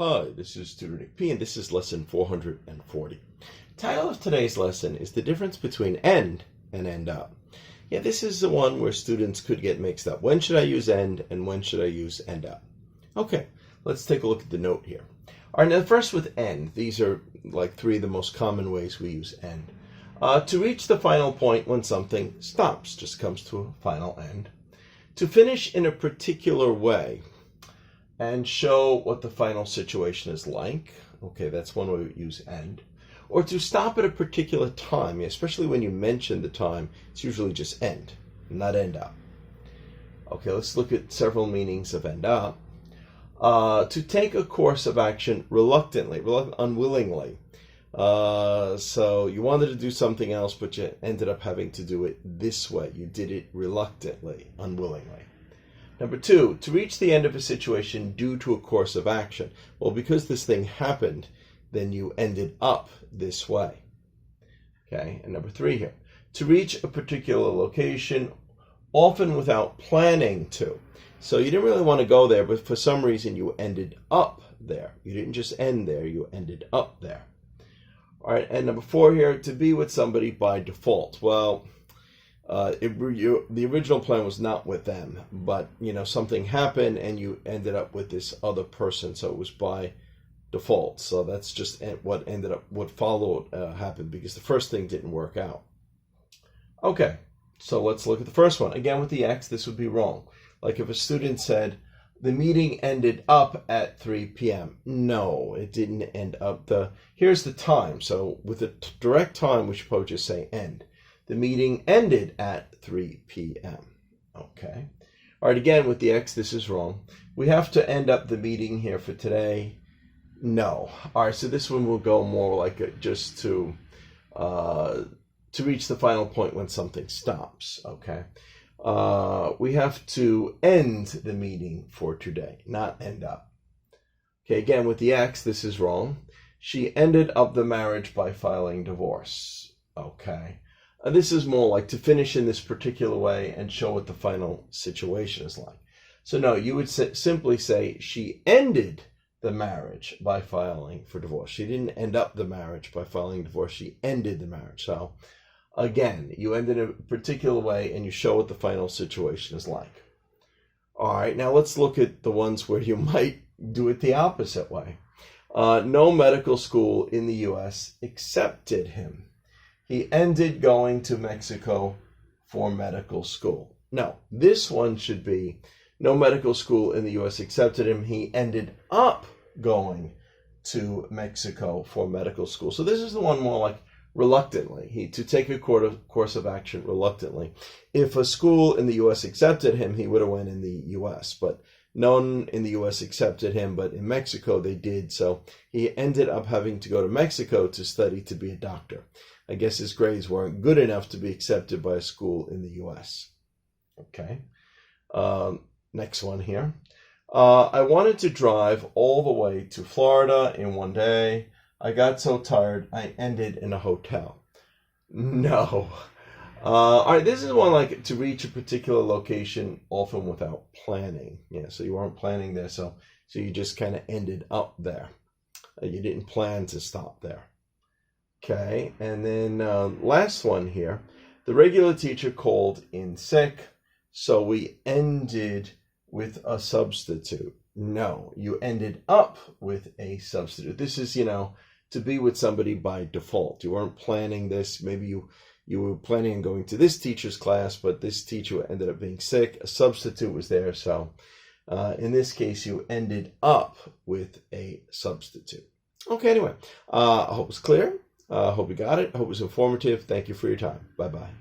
Hi, this is Tutor Nick P, and this is lesson 440. Title of today's lesson is the difference between end and end up. Yeah, this is the one where students could get mixed up. When should I use end and when should I use end up? Okay, let's take a look at the note here. All right, now first with end, these are like three of the most common ways we use end. To reach the final point when something stops, just comes to a final end. To finish in a particular way and show what the final situation is like. Okay, that's one way we use end. Or to stop at a particular time, especially when you mention the time, it's usually just end, not end up. Okay, let's look at several meanings of end up. To take a course of action reluctantly, unwillingly. So you wanted to do something else, but you ended up having to do it this way. You did it reluctantly, unwillingly. Number two, to reach the end of a situation due to a course of action. Well, because this thing happened, then you ended up this way. Okay, and number three here, to reach a particular location, often without planning to. So you didn't really want to go there, but for some reason you ended up there. You didn't just end there, you ended up there. All right, and number four here, to be with somebody by default. Well, the original plan was not with them, but something happened and you ended up with this other person, so it was by default. So that's just what followed happened because the first thing didn't work out. Okay, so let's look at the first one. Again, with the X, this would be wrong. Like if a student said, the meeting ended up at 3 p.m. No, it didn't end up. Here's the time. So with the direct time, we should probably just say end. The meeting ended at 3 p.m. Okay. All right, again, with the X, this is wrong. We have to end up the meeting here for today. No. All right, so this one will go more like just to reach the final point when something stops. Okay. We have to end the meeting for today, not end up. Okay, again, with the X, this is wrong. She ended up the marriage by filing divorce. Okay. This is more like to finish in this particular way and show what the final situation is like. So no, you would simply say she ended the marriage by filing for divorce. She didn't end up the marriage by filing divorce. She ended the marriage. So again, you end in a particular way and you show what the final situation is like. All right, now let's look at the ones where you might do it the opposite way. No medical school in the U.S. accepted him. He ended going to Mexico for medical school. No, this one should be no medical school in the U.S. accepted him. He ended up going to Mexico for medical school. So this is the one more like reluctantly. To take a course of action reluctantly. If a school in the U.S. accepted him, he would have went in the U.S. But none in the U.S. accepted him, but in Mexico they did. So he ended up having to go to Mexico to study to be a doctor. I guess his grades weren't good enough to be accepted by a school in the U.S. Okay. Next one here. I wanted to drive all the way to Florida in one day. I got so tired, I ended in a hotel. No. All right, this is one like to reach a particular location, often without planning. Yeah, so you weren't planning there, so you just kind of ended up there. You didn't plan to stop there. Okay, and then last one here. The regular teacher called in sick, so we ended with a substitute. No, you ended up with a substitute. This is, to be with somebody by default. You weren't planning this. Maybe you were planning on going to this teacher's class, but this teacher ended up being sick. A substitute was there, so in this case, you ended up with a substitute. Okay, anyway, I hope it's clear. I hope you got it. I hope it was informative. Thank you for your time. Bye-bye.